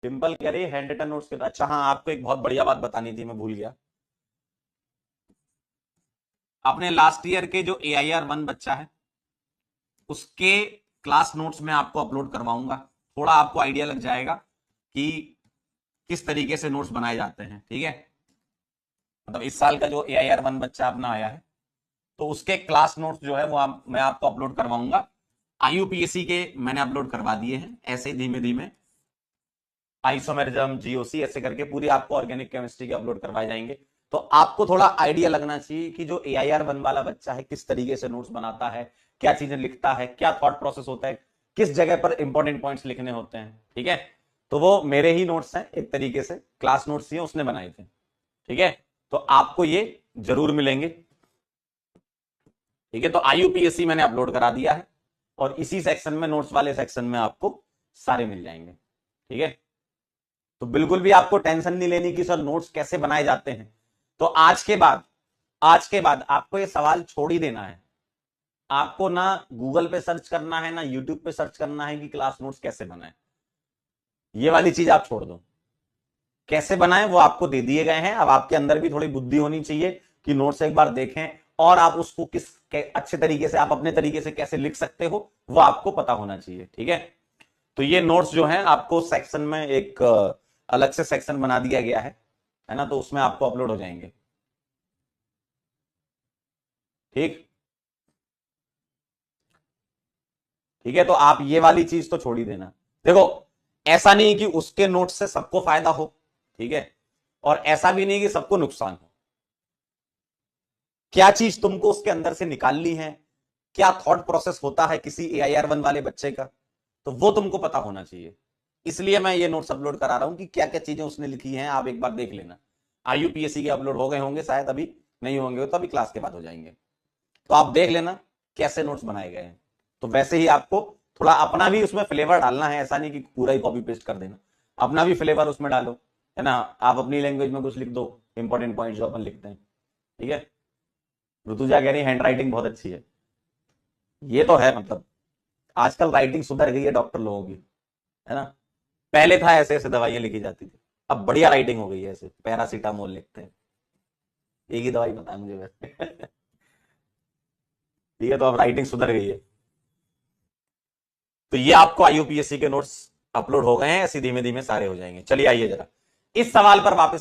डिम्पल कह रही है हैंड रिटन नोट्स के। अच्छा हाँ, आपको एक बहुत बढ़िया बात बतानी थी, मैं भूल गया। अपने लास्ट ईयर के जो AIR 1 बच्चा है उसके क्लास नोट्स में आपको अपलोड करवाऊंगा। थोड़ा आपको आइडिया लग जाएगा कि किस तरीके से नोट्स बनाए जाते हैं, ठीक है। मतलब इस साल का जो AIR 1 बच्चा अपना आया है तो उसके क्लास नोट्स जो है वो मैं आपको अपलोड करवाऊंगा। IUPAC के मैंने अपलोड करवा दिए हैं, ऐसे धीमे धीमे आइसोमेरिज्म, GOC ऐसे करके पूरी आपको ऑर्गेनिक केमिस्ट्री के अपलोड करवाए जाएंगे। तो आपको थोड़ा आइडिया लगना चाहिए कि जो AIR 1 वाला बच्चा है किस तरीके से नोट्स बनाता है, क्या चीजें लिखता है, क्या थॉट प्रोसेस होता है, किस जगह पर इंपॉर्टेंट पॉइंट्स लिखने होते हैं, ठीक है। तो वो मेरे ही नोट्स हैं, एक तरीके से क्लास नोट्स ही उसने बनाए थे, ठीक है। तो आपको ये जरूर मिलेंगे, ठीक है। तो IUPAC मैंने अपलोड करा दिया है और इसी सेक्शन में, नोट्स वाले सेक्शन में आपको सारे मिल जाएंगे, ठीक है। तो बिल्कुल भी आपको टेंशन नहीं लेनी कि सर नोट्स कैसे बनाए जाते हैं। तो आज के बाद आपको ये सवाल छोड़ ही देना है। आपको ना गूगल पे सर्च करना है ना यूट्यूब पे सर्च करना है कि क्लास नोट्स कैसे बनाए। ये वाली चीज आप छोड़ दो। कैसे बनाए वो आपको दे दिए गए हैं। अब आपके अंदर भी थोड़ी बुद्धि होनी चाहिए कि नोट्स एक बार देखें और आप उसको अच्छे तरीके से, आप अपने तरीके से कैसे लिख सकते हो वो आपको पता होना चाहिए, ठीक है। तो ये नोट्स जो हैं आपको सेक्शन में एक अलग से सेक्शन बना दिया गया है ना, तो उसमें आपको अपलोड हो जाएंगे, ठीक। ठीक है, तो आप ये वाली चीज तो छोड़ ही देना। देखो, ऐसा नहीं कि उसके नोट्स से सबको फायदा हो, ठीक है, और ऐसा भी नहीं कि सबको नुकसान हो। क्या चीज तुमको उसके अंदर से निकालनी है, क्या थॉट प्रोसेस होता है किसी AIR 1 वाले बच्चे का, तो वो तुमको पता होना चाहिए। इसलिए मैं ये नोट्स अपलोड करा रहा हूं कि क्या क्या चीजें उसने लिखी हैं, आप एक बार देख लेना। IUPAC के अपलोड हो गए होंगे शायद, अभी नहीं होंगे तो अभी क्लास के बाद हो जाएंगे। तो आप देख लेना कैसे नोट्स बनाए गए हैं। तो वैसे ही आपको थोड़ा अपना भी उसमें फ्लेवर डालना है, ऐसा नहीं कि पूरा ही कॉपी पेस्ट कर देना। अपना भी फ्लेवर उसमें डालो, है ना। आप अपनी लैंग्वेज में कुछ लिख दो, इंपॉर्टेंट पॉइंट जो अपन लिखते हैं, ठीक है। ऋतुजा कह रही हैंड राइटिंग बहुत अच्छी है। ये तो है, मतलब आजकल राइटिंग सुधर गई है डॉक्टर लोगों की, है ना। पहले था ऐसे ऐसे दवाइयां लिखी जाती थी, अब बढ़िया राइटिंग हो गई है, ऐसे पैरासीटामोल लिखते हैं। एक ही दवाई पता है मुझे वैसे। ठीक है, तो अब राइटिंग सुधर गई है। तो ये आपको IUPAC के नोट्स अपलोड हो गए हैं, ऐसे धीमे धीमे सारे हो जाएंगे। चलिए आइए जरा इस सवाल पर वापस